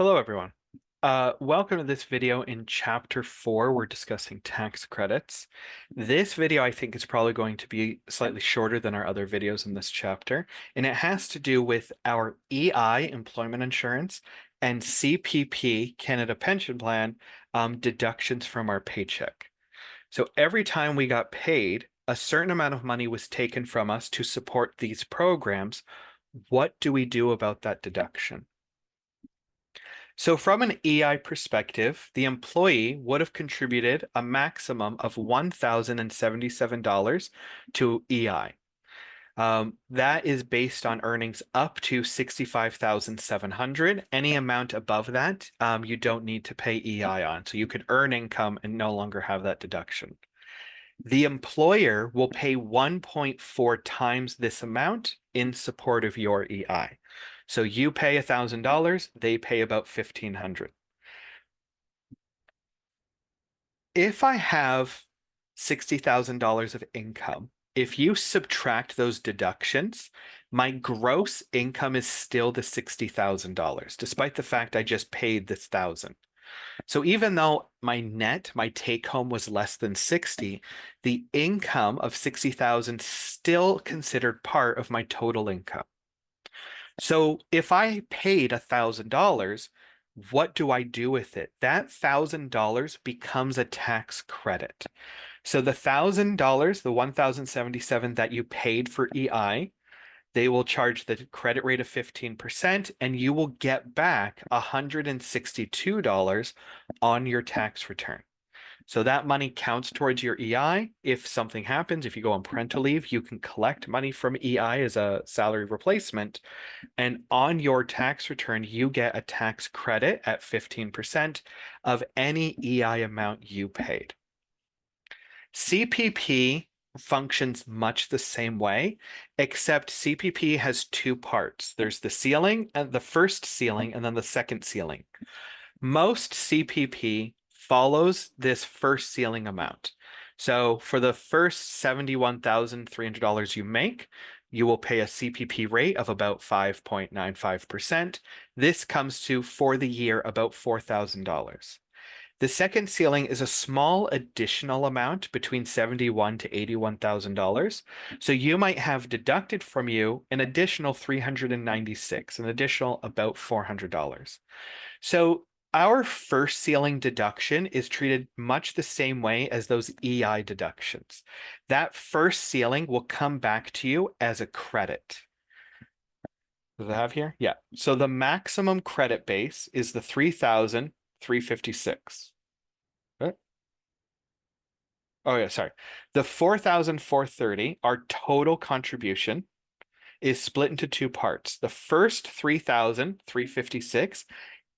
Hello, everyone. Welcome to this video. In Chapter 4, we're discussing tax credits. This video, I think, is probably going to be slightly shorter than our other videos in this chapter, and it has to do with our EI, employment insurance, and CPP, Canada Pension Plan, deductions from our paycheck. So every time we got paid, a certain amount of money was taken from us to support these programs. What do we do about that deduction? So from an EI perspective, the employee would have contributed a maximum of $1,077 to EI. That is based on earnings up to 65,700. Any amount above that, you don't need to pay EI on. So you could earn income and no longer have that deduction. The employer will pay 1.4 times this amount in support of your EI. So you pay $1,000, they pay about $1,500. If I have $60,000 of income, if you subtract those deductions, my gross income is still the $60,000, despite the fact I just paid this $1,000. So even though my net, my take home was less than 60, the income of 60,000 still considered part of my total income. So if I paid $1,000, what do I do with it? That $1,000 becomes a tax credit. So the $1,000, the 1,077 that you paid for EI, they will charge the credit rate of 15%, and you will get back $162 on your tax return. So that money counts towards your EI. If something happens, if you go on parental leave, you can collect money from EI as a salary replacement. And on your tax return, you get a tax credit at 15% of any EI amount you paid. CPP functions much the same way, except CPP has two parts. There's the ceiling and the first ceiling, and then the second ceiling. Most CPP follows this first ceiling amount. So for the first $71,300 you make, you will pay a CPP rate of about 5.95%. This comes to, for the year, about $4,000. The second ceiling is a small additional amount between $71,000 to $81,000. So you might have deducted from you an additional $396, an additional about $400. So our first ceiling deduction is treated much the same way as those EI deductions. That first ceiling will come back to you as a credit. Does it have here? Yeah. So the maximum credit base is the 3,356. Oh yeah, sorry. The 4,430, our total contribution, is split into two parts. The first 3,356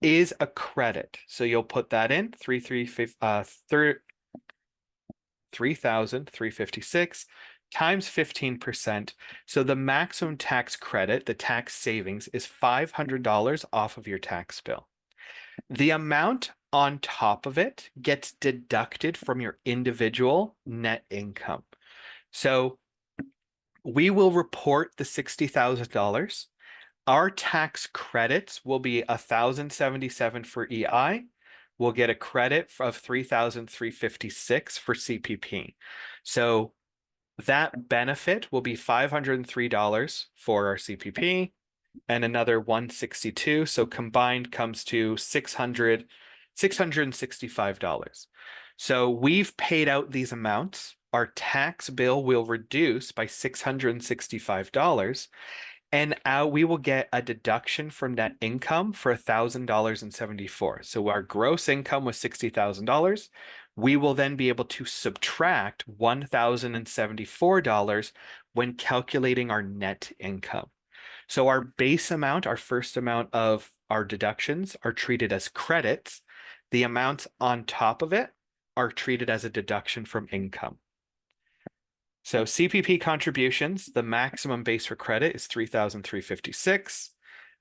is a credit. So you'll put that in 3,356 times 15%. So the maximum tax credit, the tax savings, is $500 off of your tax bill. The amount on top of it gets deducted from your individual net income. So we will report the $60,000. Our tax credits will be $1,077 for EI. We'll get a credit of $3,356 for CPP. So that benefit will be $503 for our CPP and another $162. So combined comes to $665. So we've paid out these amounts. Our tax bill will reduce by $665, and we will get a deduction from net income for $1,074. So our gross income was $60,000. We will then be able to subtract $1,074 when calculating our net income. So our base amount, our first amount of our deductions, are treated as credits. The amounts on top of it are treated as a deduction from income. So CPP contributions, the maximum base for credit is 3,356.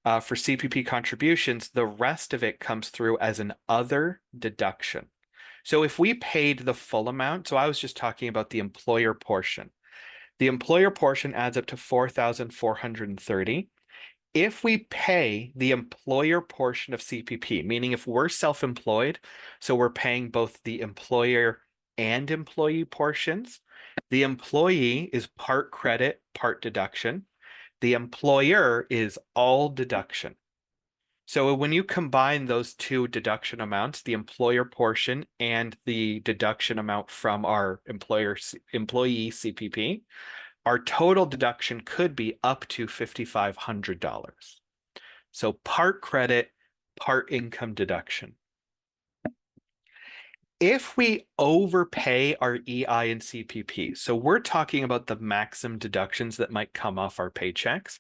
For CPP contributions, the rest of it comes through as an other deduction. So if we paid the full amount, so I was just talking about the employer portion. The employer portion adds up to 4,430. If we pay the employer portion of CPP, meaning if we're self-employed, so we're paying both the employer and employee portions, the employee is part credit, part deduction. The employer is all deduction. So when you combine those two deduction amounts, the employer portion and the deduction amount from our employee CPP, our total deduction could be up to $5,500. So part credit, part income deduction. If we overpay our EI and CPP, so we're talking about the maximum deductions that might come off our paychecks,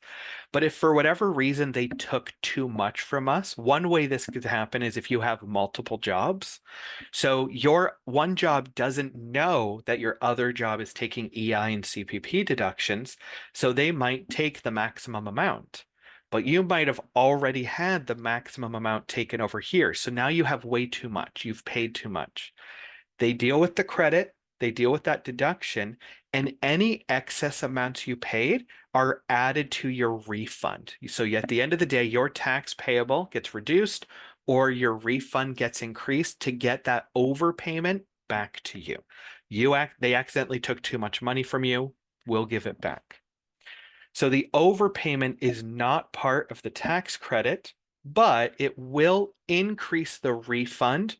but if for whatever reason they took too much from us, one way this could happen is if you have multiple jobs. So your one job doesn't know that your other job is taking EI and CPP deductions, so they might take the maximum amount. But you might have already had the maximum amount taken over here. So now you have way too much. You've paid too much. They deal with the credit, they deal with that deduction, and any excess amounts you paid are added to your refund. So at the end of the day, your tax payable gets reduced or your refund gets increased to get that overpayment back to you. They accidentally took too much money from you, we'll give it back. So the overpayment is not part of the tax credit, but it will increase the refund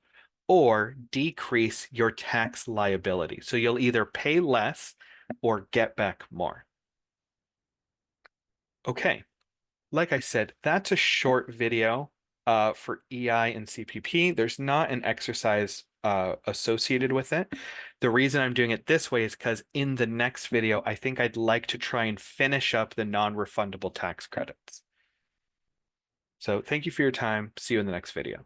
or decrease your tax liability. So you'll either pay less or get back more. Okay, like I said, that's a short video for EI and CPP. There's not an exercise associated with it. The reason I'm doing it this way is because in the next video, I think I'd like to try and finish up the non-refundable tax credits. So thank you for your time. See you in the next video.